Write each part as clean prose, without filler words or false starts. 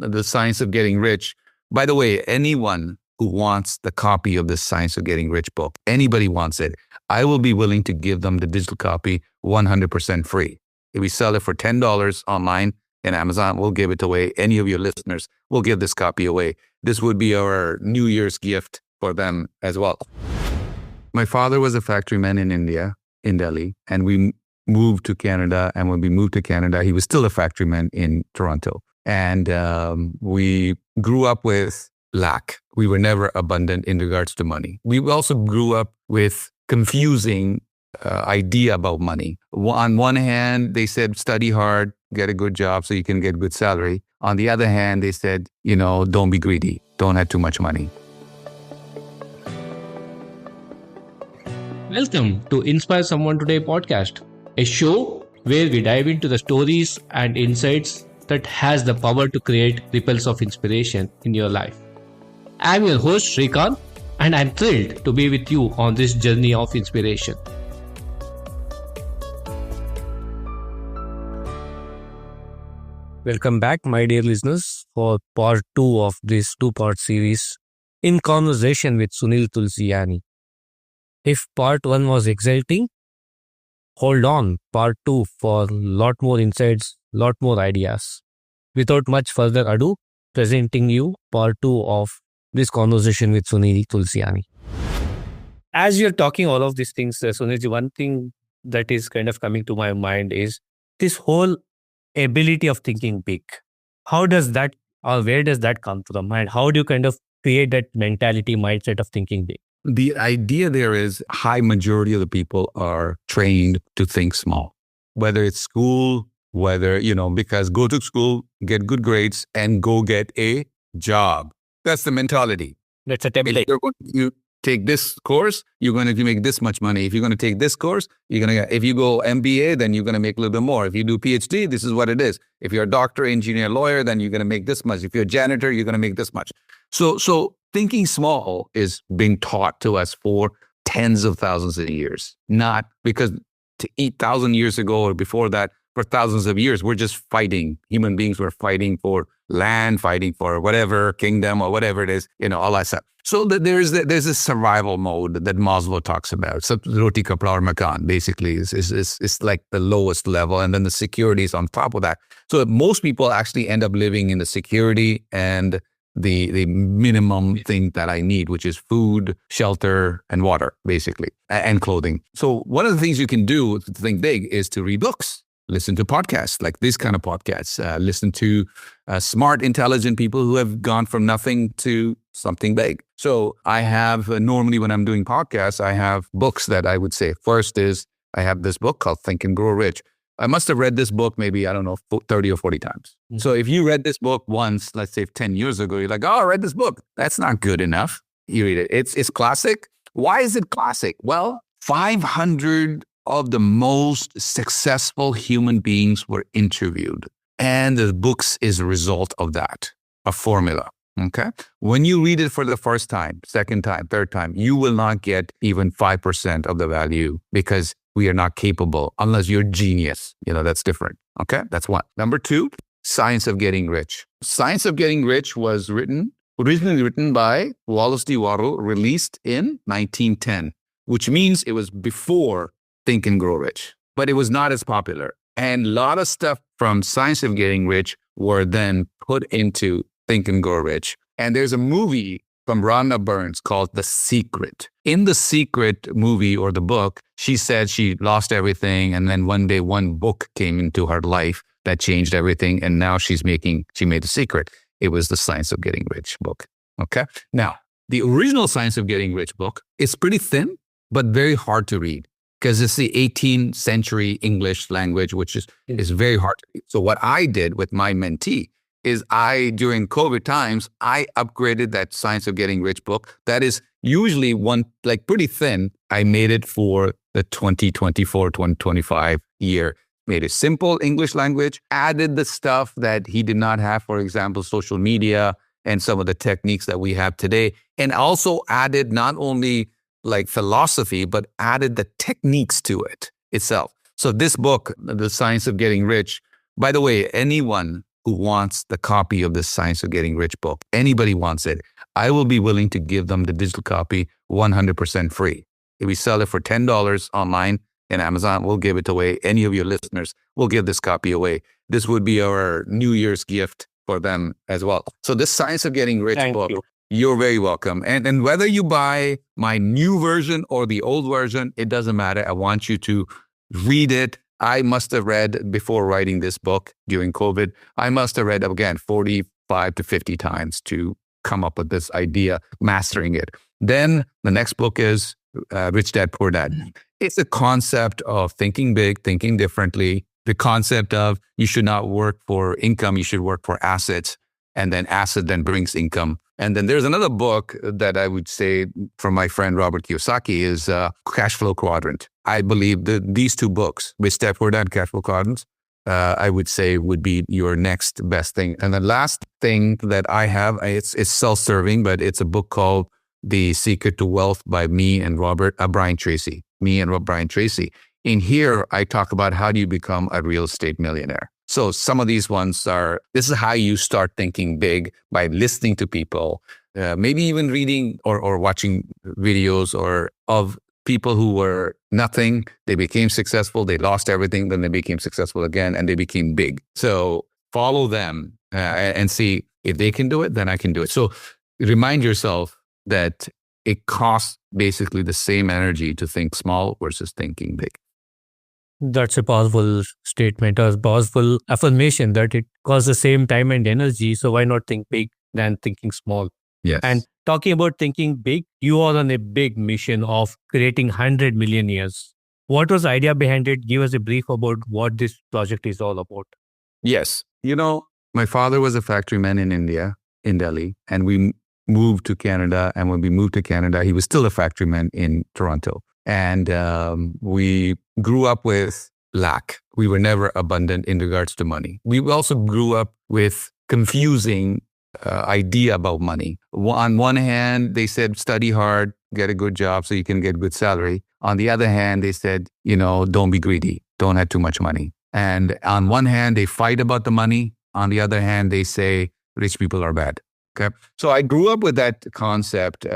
The Science of Getting Rich. By the way, anyone who wants the copy of the Science of Getting Rich book, anybody wants it, I will be willing to give them the digital copy 100% free. If we sell it for $10 online in Amazon, we'll give it away. Any of your listeners will give this copy away. This would be our New Year's gift for them as well. My father was a factory man in India, in Delhi, and we moved to Canada. And when we moved to Canada, he was still a factory man in Toronto. And we grew up with lack. We were never abundant in regards to money. We also grew up with confusing idea about money. On one hand, they said, study hard, get a good job so you can get good salary. On the other hand, they said, don't be greedy. Don't have too much money. Welcome to Inspire Someone Today podcast, a show where we dive into the stories and insights that has the power to create ripples of inspiration in your life. I'm your host Shrikant, and I'm thrilled to be with you on this journey of inspiration. Welcome back, my dear listeners, for part 2 of this 2-part series in conversation with Sunil Tulsiani. If part 1 was exciting, hold on, part 2 for a lot more insights, lot more ideas. Without much further ado, presenting you part 2 of this conversation with Sunil Tulsiani. As you're talking all of these things, Sunil, one thing that is kind of coming to my mind is this whole ability of thinking big. How does that, or where does that come from? And how do you kind of create that mentality, mindset of thinking big? The idea there is high majority of the people are trained to think small, whether it's school, whether, because go to school, get good grades and go get a job. That's the mentality. That's a template. You take this course, you're going to make this much money. If you're going to take this course, if you go MBA, then you're going to make a little bit more. If you do PhD, this is what it is. If you're a doctor, engineer, lawyer, then you're going to make this much. If you're a janitor, you're going to make this much. So thinking small is being taught to us for tens of thousands of years, not because 8,000 years ago or before that, for thousands of years, we're just fighting. Human beings were fighting for land, fighting for whatever kingdom or whatever it is, all that stuff. So there's a survival mode that Maslow talks about. So roti kapda aur makan basically is like the lowest level, and then the security is on top of that. So most people actually end up living in the security and the minimum thing that I need, which is food, shelter, and water, basically, and clothing. So one of the things you can do to think big is to read books, listen to podcasts, like this kind of podcasts, listen to smart, intelligent people who have gone from nothing to something big. So I have, normally when I'm doing podcasts, I have books that I would say. First is, I have this book called Think and Grow Rich. I must have read this book maybe, 30 or 40 times. Mm-hmm. So if you read this book once, let's say 10 years ago, you're like, oh, I read this book. That's not good enough. You read it. It's classic. Why is it classic? Well, 500 of the most successful human beings were interviewed. And the books is a result of that, a formula. Okay. When you read it for the first time, second time, third time, you will not get even 5% of the value because we are not capable unless you're genius. That's different. Okay. That's one. Number 2, Science of Getting Rich. Science of Getting Rich was originally written by Wallace D. Waddell, released in 1910, which means it was before Think and Grow Rich, but it was not as popular. And a lot of stuff from Science of Getting Rich were then put into Think and Grow Rich. And there's a movie from Rhonda Burns called The Secret. In The Secret movie or the book, she said she lost everything. And then one day, one book came into her life that changed everything. And now she made The Secret. It was the Science of Getting Rich book. Okay. Now, the original Science of Getting Rich book is pretty thin, but very hard to read because it's the 18th century English language, which is very hard to read. So what I did with my mentee is during COVID times, I upgraded that Science of Getting Rich book. That is usually pretty thin. I made it for the 2024, 2025 year. Made it simple English language, added the stuff that he did not have, for example, social media and some of the techniques that we have today. And also added not only like philosophy, but added the techniques to it itself. So this book, The Science of Getting Rich, by the way, anyone who wants the copy of this Science of Getting Rich book, anybody wants it, I will be willing to give them the digital copy 100% free. If we sell it for $10 online in Amazon, we'll give it away. Any of your listeners will give this copy away. This would be our New Year's gift for them as well. So this Science of Getting Rich book, you're very welcome. And whether you buy my new version or the old version, it doesn't matter. I want you to read it. I must have read, before writing this book during COVID, I must have read, again, 45 to 50 times to come up with this idea, mastering it. Then the next book is Rich Dad, Poor Dad. It's a concept of thinking big, thinking differently. The concept of you should not work for income, you should work for assets. And then asset then brings income. And then there's another book that I would say from my friend Robert Kiyosaki is Cash Flow Quadrant. I believe that these two books, Rich Dad, Poor Dad, Cash Flow Quadrant, I would say would be your next best thing. And the last thing that I have, it's self-serving, but it's a book called The Secret to Wealth by me and Brian Tracy. Brian Tracy. In here, I talk about how do you become a real estate millionaire. So some of these ones are, this is how you start thinking big by listening to people, maybe even reading or watching videos of people who were nothing. They became successful. They lost everything. Then they became successful again and they became big. So follow them and see if they can do it, then I can do it. So remind yourself that it costs basically the same energy to think small versus thinking big. That's a powerful statement, a powerful affirmation that it costs the same time and energy. So why not think big than thinking small? Yes. And talking about thinking big, you are on a big mission of creating 100 millionaires. What was the idea behind it? Give us a brief about what this project is all about. Yes. My father was a factory man in India, in Delhi, and we moved to Canada. And when we moved to Canada, he was still a factory man in Toronto. And we grew up with lack. We were never abundant in regards to money. We also grew up with confusing idea about money. On one hand, they said, study hard, get a good job so you can get good salary. On the other hand, they said, don't be greedy. Don't have too much money. And on one hand, they fight about the money. On the other hand, they say rich people are bad. Okay. So I grew up with that concept.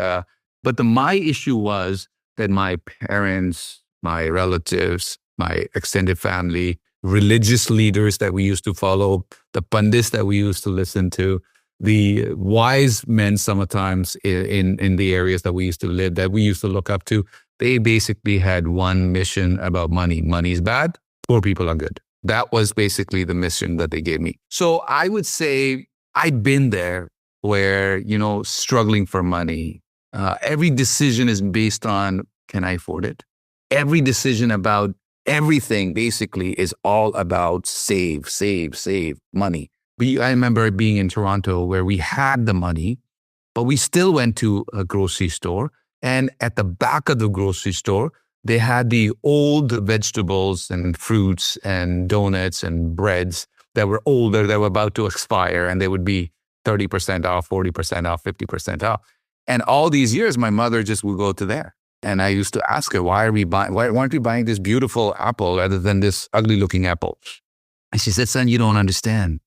But my issue was that my parents, my relatives, my extended family, religious leaders that we used to follow, the pundits that we used to listen to, the wise men sometimes in the areas that we used to live, that we used to look up to, they basically had one mission about money. Money is bad, poor people are good. That was basically the mission that they gave me. So I would say I've been there where, struggling for money. Every decision is based on, can I afford it? Every decision about everything basically is all about save money. I remember being in Toronto where we had the money, but we still went to a grocery store. And at the back of the grocery store, they had the old vegetables and fruits and donuts and breads that were older, that were about to expire, and they would be 30% off, 40% off, 50% off. And all these years, my mother just would go to there. And I used to ask her, why aren't we buying this beautiful apple rather than this ugly looking apple? And she said, son, you don't understand.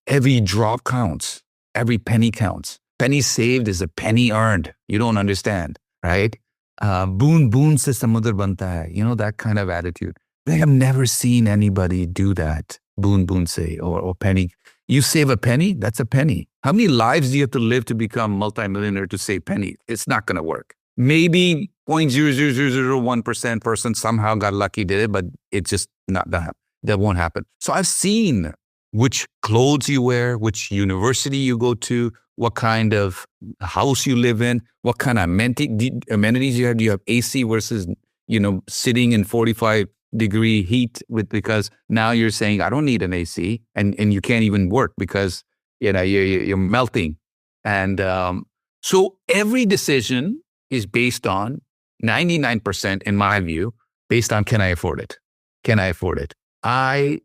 Every drop counts. Every penny counts. Penny saved is a penny earned. You don't understand, right? Boon se samudra banta hai. That kind of attitude. I have never seen anybody do that. Boon se or penny. You save a penny, that's a penny. How many lives do you have to live to become multimillionaire to save penny? It's not going to work. Maybe 0.00001% person somehow got lucky, did it, but it's just not that. That won't happen. So I've seen which clothes you wear, which university you go to, what kind of house you live in, what kind of amenities you have. Do you have AC versus, sitting in 45-degree heat because now you're saying, I don't need an AC, and you can't even work because, you're melting. And so every decision is based on 99%, in my view, based on, can I afford it? Can I afford it? I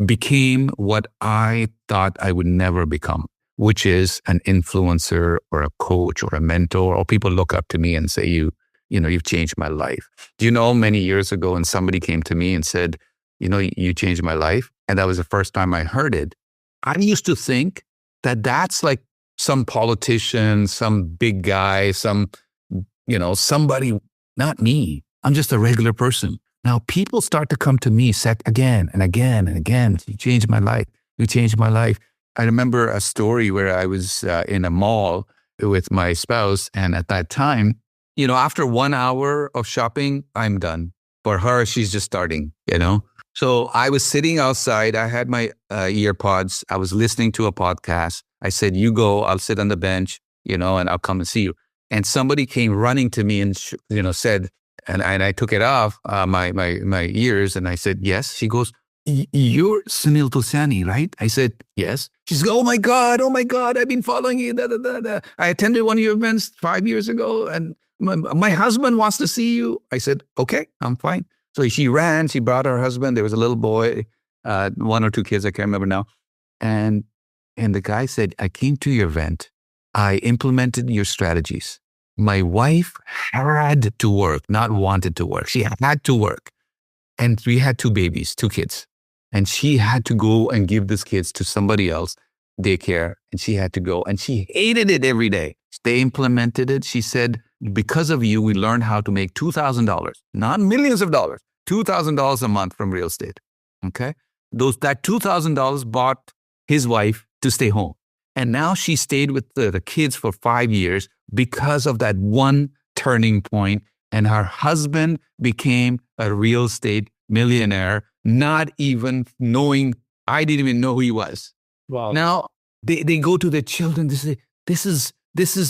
became what I thought I would never become, which is an influencer or a coach or a mentor, or people look up to me and say, you've changed my life. Do you know, many years ago, when somebody came to me and said, you changed my life, and that was the first time I heard it, I used to think that that's like some politician, some big guy, somebody, not me. I'm just a regular person. Now people start to come to me again and again and again. You changed my life. You changed my life. I remember a story where I was in a mall with my spouse. And at that time, after 1 hour of shopping, I'm done. For her, she's just starting, So I was sitting outside. I had my ear pods. I was listening to a podcast. I said, you go, I'll sit on the bench, and I'll come and see you. And somebody came running to me and, said, and I took it off my ears and I said, yes. She goes, you're Sunil Tulsiani, right? I said, yes. She said, oh my God, I've been following you. Da, da, da, da. I attended one of your events 5 years ago and my husband wants to see you. I said, okay, I'm fine. So she ran, she brought her husband. There was a little boy, 1 or 2 kids, I can't remember now. And the guy said, I came to your event. I implemented your strategies. My wife had to work, not wanted to work. She had to work. And we had 2 babies, 2 kids. And she had to go and give these kids to somebody else, daycare. And she had to go. And she hated it every day. They implemented it. She said, because of you, we learned how to make $2,000, not millions of dollars, $2,000 a month from real estate. Okay. That $2,000 bought his wife to stay home. And now she stayed with the kids for 5 years because of that one turning point. And her husband became a real estate millionaire, not even knowing, I didn't even know who he was. Wow. Now they go to their children, they say, this is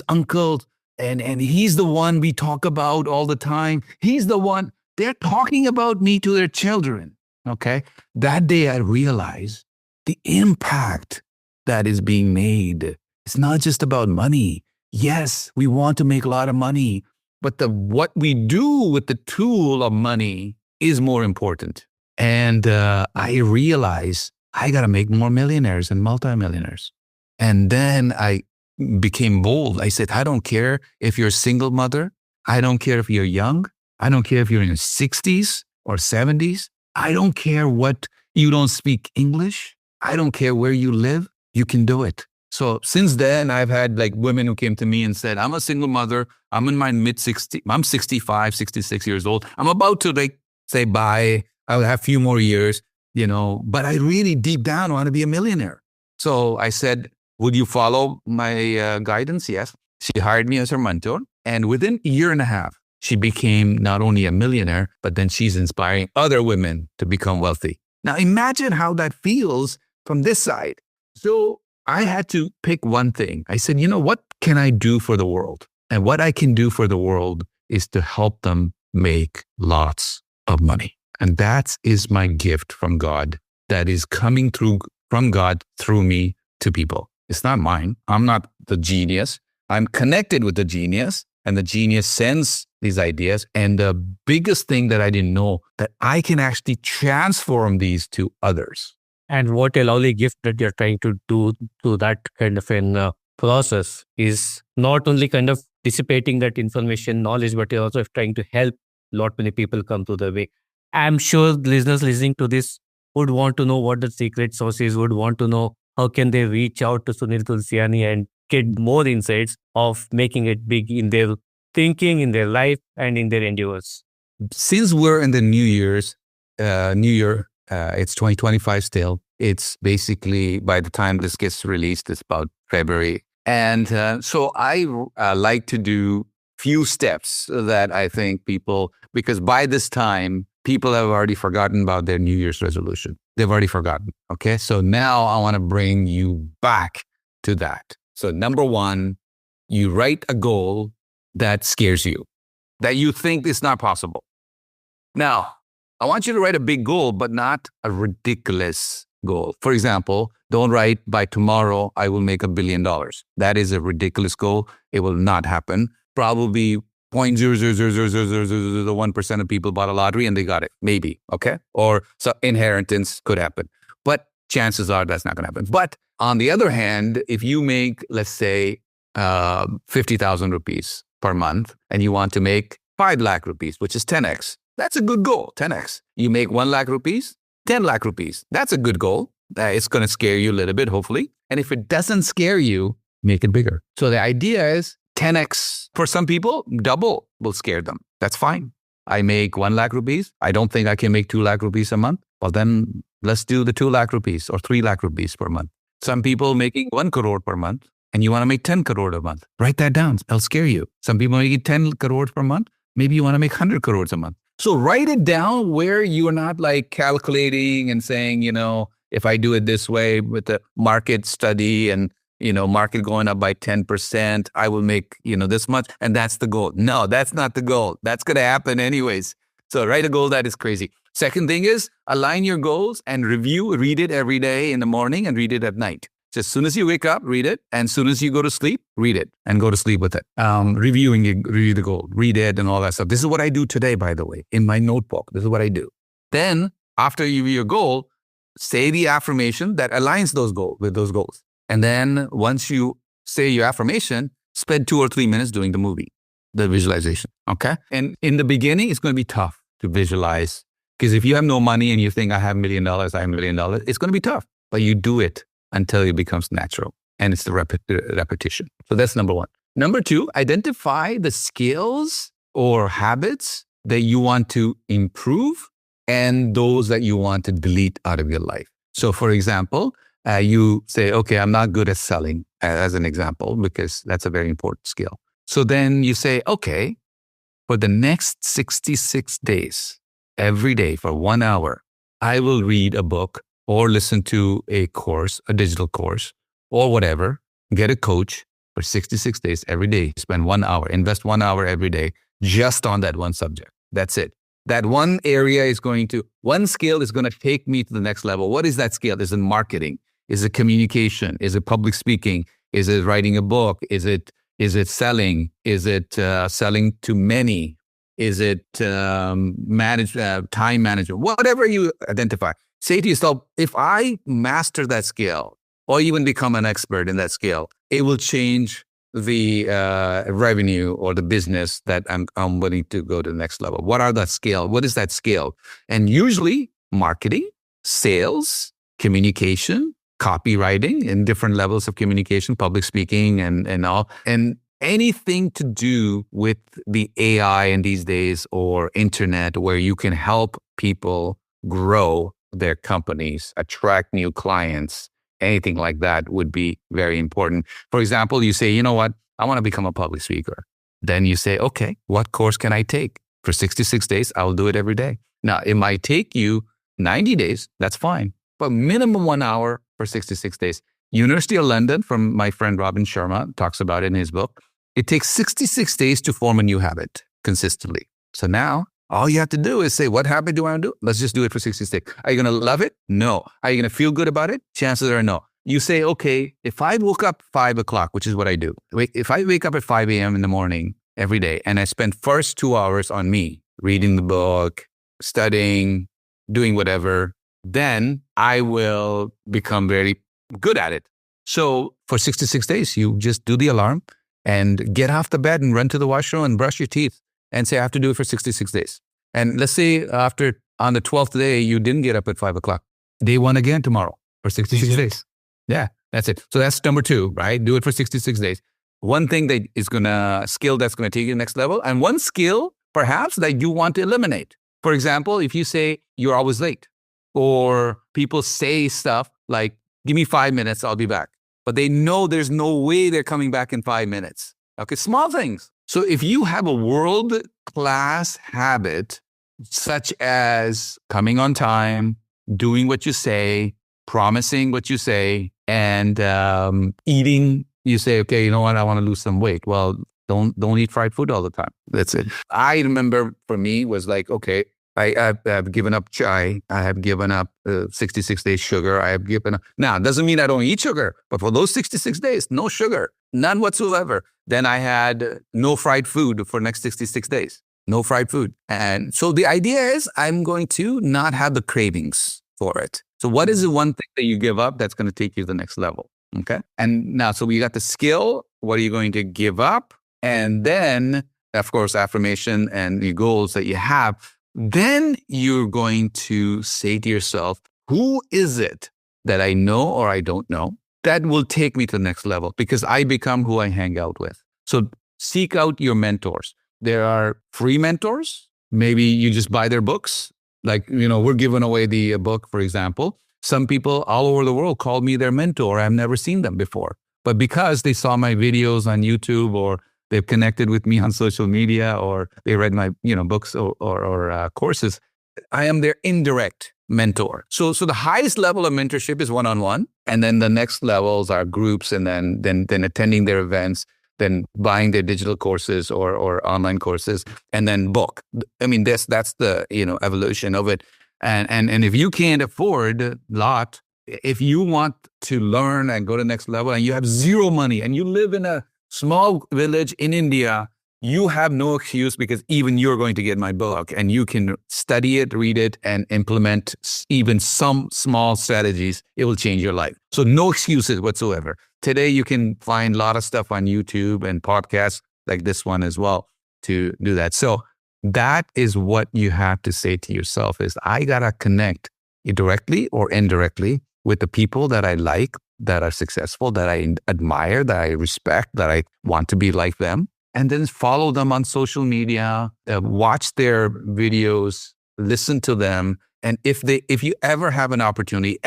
uncle. And he's the one we talk about all the time. He's the one. They're talking about me to their children. Okay. That day I realized the impact that is being made. It's not just about money. Yes, we want to make a lot of money, but what we do with the tool of money is more important. And I realized I got to make more millionaires and multimillionaires. And then I became bold. I said, I don't care if you're a single mother. I don't care if you're young. I don't care if you're in your 60s or 70s. I don't care what you don't speak English. I don't care where you live. You can do it. So since then, I've had like women who came to me and said, I'm a single mother. I'm in my mid-60s. I'm 65, 66 years old. I'm about to say bye. I'll have a few more years, but I really deep down want to be a millionaire. So I said, would you follow my guidance? Yes. She hired me as her mentor. And within a year and a half, she became not only a millionaire, but then she's inspiring other women to become wealthy. Now imagine how that feels from this side. So I had to pick one thing. I said, what can I do for the world? And what I can do for the world is to help them make lots of money. And that is my gift from God that is coming through from God through me to people. It's not mine. I'm not the genius. I'm connected with the genius, and the genius sends these ideas. And the biggest thing that I didn't know, that I can actually transform these to others. And what a lovely gift that you're trying to do to that kind of an process is not only kind of dissipating that information, knowledge, but you're also trying to help a lot many people come to the way. I'm sure listeners listening to this would want to know what the secret sauce is, would want to know how can they reach out to Sunil Tulsiani and get more insights of making it big in their thinking, in their life, and in their endeavors. Since we're in the New Year, it's 2025 still. It's basically, by the time this gets released, it's about February. And so I like to do few steps that I think people, because by this time, people have already forgotten about their New Year's resolution. They've already forgotten. Okay. So now I want to bring you back to that. So number one, you write a goal that scares you, that you think is not possible. Now, I want you to write a big goal, but not a ridiculous goal. For example, don't write by tomorrow, I will make $1 billion. That is a ridiculous goal. It will not happen. Probably 0.0000001% of people bought a lottery and they got it. Maybe. Okay. Or so inheritance could happen, but chances are that's not going to happen. But on the other hand, if you make, let's say, 50,000 rupees per month and you want to make 5 lakh rupees, which is 10x, that's a good goal. 10x. You make 1 lakh rupees, 10 lakh rupees. That's a good goal. It's going to scare you a little bit, hopefully. And if it doesn't scare you, make it bigger. So the idea is 10x. For some people, double will scare them. That's fine. I make 1 lakh rupees. I don't think I can make 2 lakh rupees a month. Well, then let's do the 2 lakh rupees or 3 lakh rupees per month. Some people making 1 crore per month and you want to make 10 crore a month. Write that down. It'll scare you. Some people making 10 crores per month. Maybe you want to make 100 crores a month. So write it down where you are not like calculating and saying, if I do it this way with the market study and, market going up by 10%, I will make, this much. And that's the goal. No, that's not the goal. That's going to happen anyways. So write a goal that is crazy. Second thing is align your goals and read it every day in the morning and read it at night. So as soon as you wake up, read it. And as soon as you go to sleep, read it and go to sleep with it. Reviewing it, read the goal, read it and all that stuff. This is what I do today, by the way, in my notebook. This is what I do. Then after you review your goal, say the affirmation that aligns with those goals. And then once you say your affirmation, spend 2 or 3 minutes doing the visualization. Okay. And in the beginning, it's going to be tough to visualize because if you have no money and you think I have $1 million, I have $1 million, it's going to be tough, but you do it until it becomes natural. And it's the repetition. So that's number 1. Number 2, identify the skills or habits that you want to improve and those that you want to delete out of your life. So for example, you say, okay, I'm not good at selling as an example, because that's a very important skill. So then you say, okay, for the next 66 days, every day for 1 hour, I will read a book or listen to a course, a digital course or whatever, get a coach for 66 days every day, spend 1 hour, invest 1 hour every day just on that one subject. That's it. That one area one skill is going to take me to the next level. What is that skill? Is it marketing? Is it communication? Is it public speaking? Is it writing a book? Is it selling? Is it selling to many? Is it time management? Whatever you identify. Say to yourself, if I master that skill or even become an expert in that skill, it will change the revenue or the business that I'm willing to go to the next level. What are that scale? What is that scale? And usually marketing, sales, communication, copywriting in different levels of communication, public speaking and all. And anything to do with the AI in these days or internet where you can help people grow their companies, attract new clients, anything like that would be very important. For example, you say, you know what? I want to become a public speaker. Then you say, okay, what course can I take? For 66 days, I'll do it every day. Now, it might take you 90 days. That's fine. But minimum 1 hour for 66 days. University of London, from my friend Robin Sharma, talks about it in his book. It takes 66 days to form a new habit consistently. So now all you have to do is say, what habit do I want to do? Let's just do it for 66. Are you going to love it? No. Are you going to feel good about it? Chances are no. You say, okay, if I woke up 5 o'clock, which is what I do. If I wake up at 5 a.m. in the morning every day and I spend first 2 hours on me, reading the book, studying, doing whatever, then I will become very good at it. So for 66 days, you just do the alarm and get off the bed and run to the washroom and brush your teeth and say, I have to do it for 66 days. And let's say on the 12th day, you didn't get up at 5 o'clock. Day 1 again tomorrow for 66 days. Yeah, that's it. So that's number 2, right? Do it for 66 days. One thing that is skill that's going to take you to the next level, and one skill perhaps that you want to eliminate. For example, if you say you're always late, or people say stuff like, give me 5 minutes, I'll be back. But they know there's no way they're coming back in 5 minutes. Okay, small things. So if you have a world-class habit, such as coming on time, doing what you say, promising what you say, and eating, you say, okay, you know what, I want to lose some weight. Well, don't eat fried food all the time. That's it. I remember for me was like, okay, I have given up chai. I have given up 66 days sugar. I have given up. Now, it doesn't mean I don't eat sugar, but for those 66 days, no sugar, none whatsoever. Then I had no fried food for next 66 days, no fried food. And so the idea is I'm going to not have the cravings for it. So what is the one thing that you give up that's going to take you to the next level? Okay. And now, so we got the skill. What are you going to give up? And then, of course, affirmation and the goals that you have. Then you're going to say to yourself, who is it that I know or I don't know, that will take me to the next level because I become who I hang out with. So seek out your mentors. There are free mentors. Maybe you just buy their books. Like, we're giving away the book, for example. Some people all over the world call me their mentor. I've never seen them before. But because they saw my videos on YouTube, or they've connected with me on social media, or they read my books or courses, I am their indirect mentor. So the highest level of mentorship is one-on-one, and then the next levels are groups, and then attending their events, then buying their digital courses or online courses, and then book. I mean, that's the evolution of it. And if you can't afford a lot, if you want to learn and go to the next level, and you have zero money, and you live in a small village in India, you have no excuse, because even you're going to get my book, and you can study it, read it, and implement even some small strategies. It will change your life. So no excuses whatsoever. Today, you can find a lot of stuff on YouTube and podcasts like this one as well to do that. So that is what you have to say to yourself is, I got to connect directly or indirectly with the people that I like, that are successful, that I admire, that I respect, that I want to be like them. And then follow them on social media, watch their videos, listen to them. And if you ever have an opportunity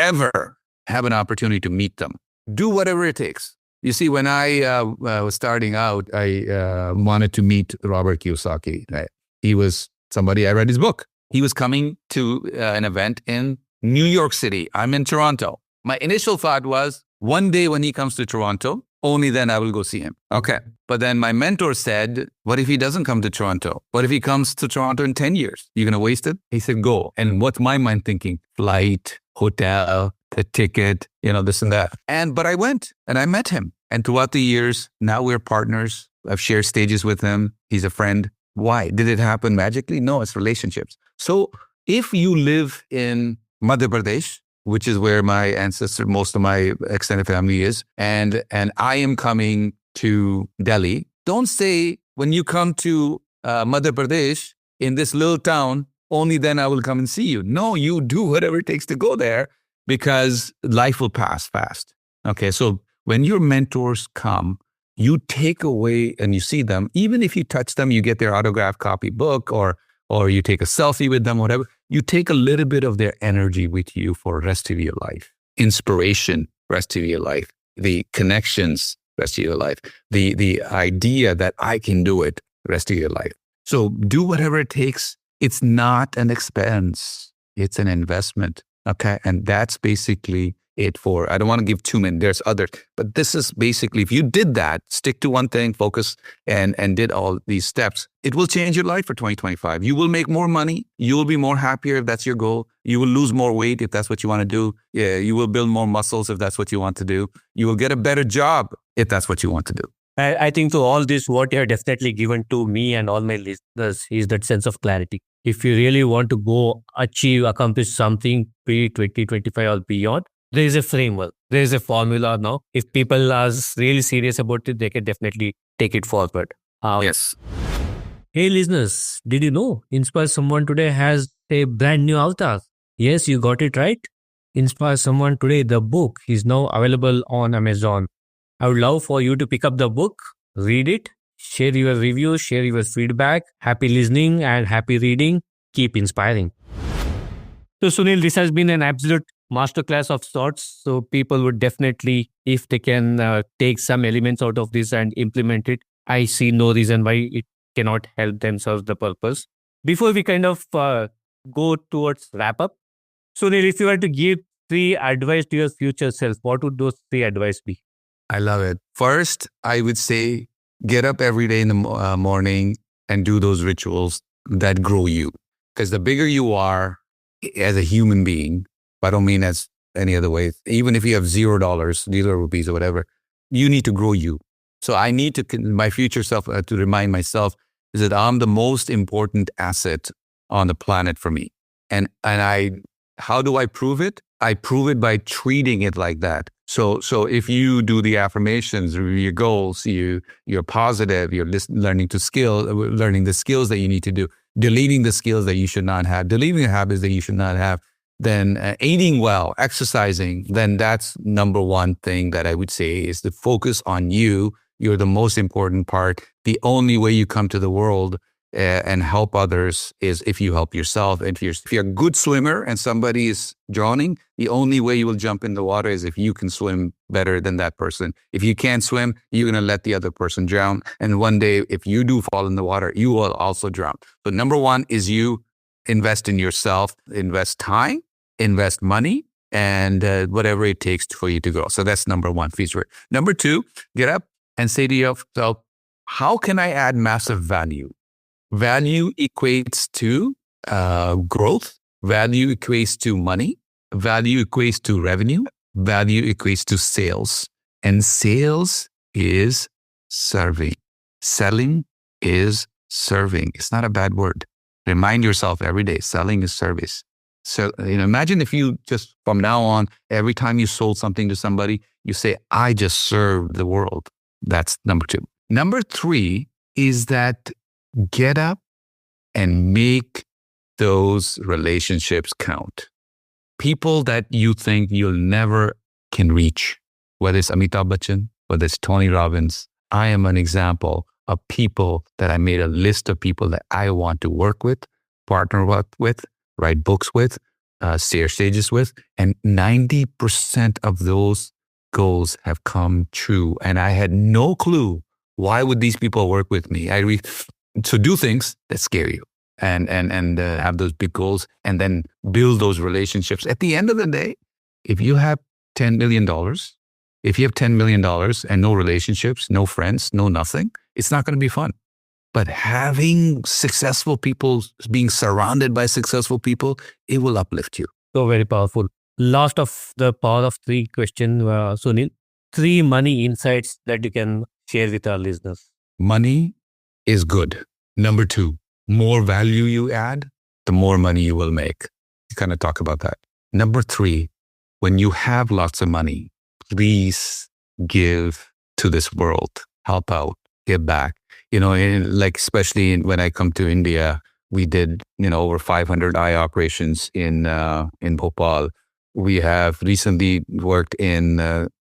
to meet them, do whatever it takes. You see, when I was starting out, I wanted to meet Robert Kiyosaki. Right? He was somebody, I read his book. He was coming to an event in New York City. I'm in Toronto. My initial thought was, one day when he comes to Toronto, only then I will go see him. Okay. But then my mentor said, what if he doesn't come to Toronto? What if he comes to Toronto in 10 years? You going to waste it? He said, go. And what's my mind thinking? Flight, hotel, the ticket, this and that. But I went and I met him. And throughout the years, now we're partners. I've shared stages with him. He's a friend. Why? Did it happen magically? No, it's relationships. So if you live in Madhya Pradesh, which is where my ancestor, most of my extended family is, and I am coming to Delhi, don't say, when you come to Madhya Pradesh in this little town, only then I will come and see you. No, you do whatever it takes to go there, because life will pass fast. Okay, so when your mentors come, you take away and you see them. Even if you touch them, you get their autographed copy book, or you take a selfie with them, whatever. You take a little bit of their energy with you for the rest of your life. Inspiration, rest of your life. The connections, rest of your life. The idea that I can do it, rest of your life. So do whatever it takes. It's not an expense. It's an investment. Okay. And that's basically it for, I don't want to give too many, there's others, but this is basically, if you did that, stick to one thing, focus, and did all these steps, it will change your life for 2025. You will make more money. You will be more happier if that's your goal. You will lose more weight if that's what you want to do. Yeah, you will build more muscles if that's what you want to do. You will get a better job if that's what you want to do. I think to all this, what you have definitely given to me and all my listeners is that sense of clarity. If you really want to go accomplish something pre-2025 or beyond, there is a framework. There is a formula now. If people are really serious about it, they can definitely take it forward. Yes. Hey listeners, did you know Inspire Someone Today has a brand new avatar? Yes, you got it right. Inspire Someone Today, the book, is now available on Amazon. I would love for you to pick up the book, read it, share your reviews, share your feedback. Happy listening and happy reading. Keep inspiring. So Sunil, this has been an absolute masterclass of sorts. So people would definitely, if they can take some elements out of this and implement it, I see no reason why it cannot help them serve the purpose. Before we kind of go towards wrap up, Sunil, if you were to give 3 advice to your future self, what would those 3 advice be? I love it. First, I would say, get up every day in the morning and do those rituals that grow you. Because the bigger you are as a human being, I don't mean as any other way, even if you have $0, 0 rupees or whatever, you need to grow you. So I need to, my future self, to remind myself is that I'm the most important asset on the planet for me. And how do I prove it? I prove it by treating it like that. So if you do the affirmations, your goals, you're positive, you're learning the skills that you need to do, deleting the skills that you should not have, deleting the habits that you should not have, then eating well, exercising, then that's number one thing that I would say is to focus on you. You're the most important part. The only way you come to the world and help others is if you help yourself. And if you're a good swimmer and somebody is drowning, the only way you will jump in the water is if you can swim better than that person. If you can't swim, you're going to let the other person drown. And one day, if you do fall in the water, you will also drown. So number one is you invest in yourself, invest time, invest money, and whatever it takes for you to grow. So that's number one feature. Number two, get up and say to yourself, how can I add massive value? Value equates to growth. Value equates to money. Value equates to revenue. Value equates to sales. And sales is serving. Selling is serving. It's not a bad word. Remind yourself every day, selling is service. So, imagine if you just from now on, every time you sold something to somebody, you say, I just served the world. That's number two. Number three is that get up and make those relationships count. People that you think you'll never can reach, whether it's Amitabh Bachchan, whether it's Tony Robbins. I am an example of people that I made a list of people that I want to work with, partner with, write books with, share stages with, and 90% of those goals have come true. And I had no clue why would these people work with me. So do things that scare you and have those big goals and then build those relationships. At the end of the day, if you have $10 million, if you have $10 million and no relationships, no friends, no nothing, it's not going to be fun. But having successful people, being surrounded by successful people, it will uplift you. So very powerful. Last of the power of three question, Sunil. 3 money insights that you can share with our listeners. Money is good. Number 2, more value you add, the more money you will make. You kind of talk about that. Number 3, when you have lots of money, please give to this world, help out, give back. Especially when I come to India, we did, over 500 eye operations in Bhopal. We have recently worked in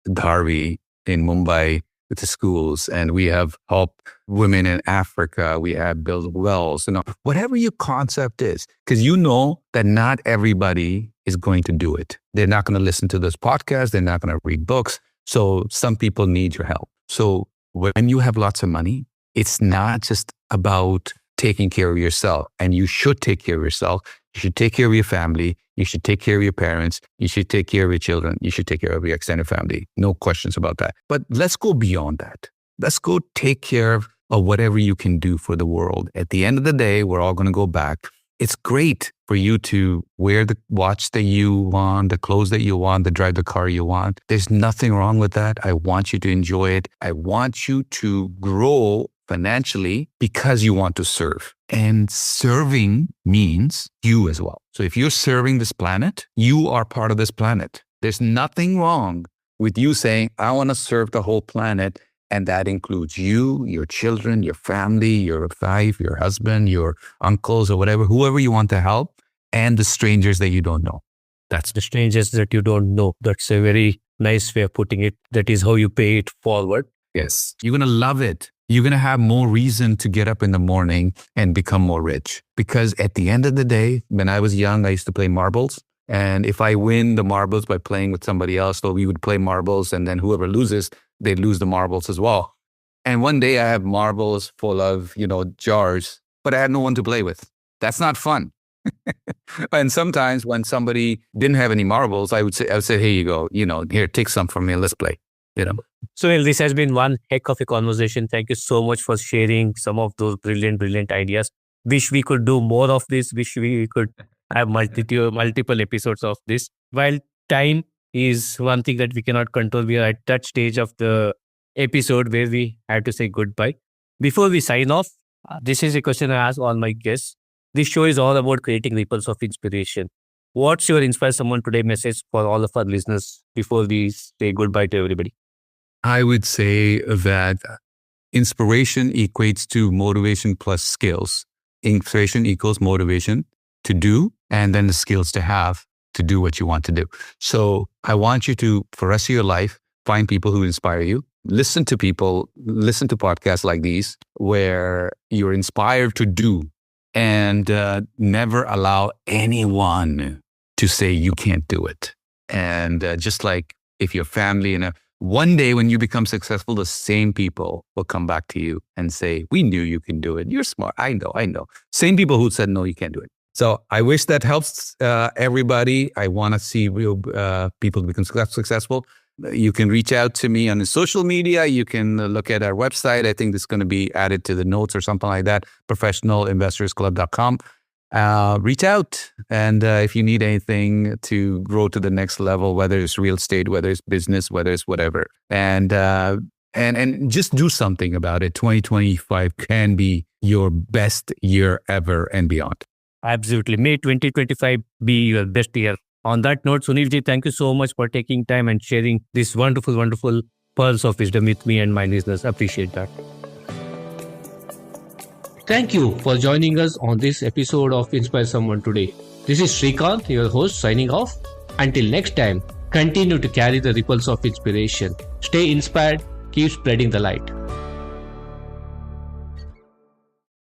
Dharvi in Mumbai with the schools, and we have helped women in Africa. We have built wells, whatever your concept is, because that not everybody is going to do it. They're not going to listen to this podcast. They're not going to read books. So some people need your help. So when you have lots of money, it's not just about taking care of yourself, and you should take care of yourself. You should take care of your family. You should take care of your parents. You should take care of your children. You should take care of your extended family. No questions about that. But let's go beyond that. Let's go take care of whatever you can do for the world. At the end of the day, we're all going to go back. It's great for you to wear the watch that you want, the clothes that you want, to drive the car you want. There's nothing wrong with that. I want you to enjoy it. I want you to grow financially because you want to serve. And serving means you as well. So if you're serving this planet, you are part of this planet. There's nothing wrong with you saying, I want to serve the whole planet. And that includes you, your children, your family, your wife, your husband, your uncles or whatever, whoever you want to help, and the strangers that you don't know. That's the strangers that you don't know. That's a very nice way of putting it. That is how you pay it forward. Yes. You're going to love it. You're going to have more reason to get up in the morning and become more rich. Because at the end of the day, when I was young, I used to play marbles. And if I win the marbles by playing with somebody else, so we would play marbles, and then whoever loses, they lose the marbles as well. And one day I have marbles full of, jars, but I had no one to play with. That's not fun. And sometimes when somebody didn't have any marbles, I would say, here you go, here, take some from me, let's play. Sunil, this has been one heck of a conversation. Thank you so much for sharing some of those brilliant ideas. Wish we could do more of this. Wish we could have multiple episodes of this. While time is one thing that we cannot control, we are at that stage of the episode where we have to say goodbye. Before we sign off, this is a question I ask all my guests. This show is all about creating ripples of inspiration. What's your Inspire Someone Today message for all of our listeners before we say goodbye to everybody? I would say that inspiration equates to motivation plus skills. Inspiration equals motivation to do, and then the skills to have. to do what you want to do. So I want you to, for the rest of your life, find people who inspire you. Listen to people, listen to podcasts like these where you're inspired to do, and never allow anyone to say you can't do it. And just like if your family, one day when you become successful, the same people will come back to you and say, we knew you can do it. You're smart. I know. Same people who said, no, you can't do it. So I wish that helps everybody. I want to see real people become successful. You can reach out to me on the social media. You can look at our website. I think this is going to be added to the notes or something like that, professionalinvestorsclub.com. Reach out. And if you need anything to grow to the next level, whether it's real estate, whether it's business, whether it's whatever, and just do something about it. 2025 can be your best year ever and beyond. Absolutely. May 2025 be your best year. On that note, Sunilji, thank you so much for taking time and sharing this wonderful, wonderful pearls of wisdom with me and my listeners. Appreciate that. Thank you for joining us on this episode of Inspire Someone Today. This is Srikanth, your host, signing off. Until next time, continue to carry the ripples of inspiration. Stay inspired, keep spreading the light.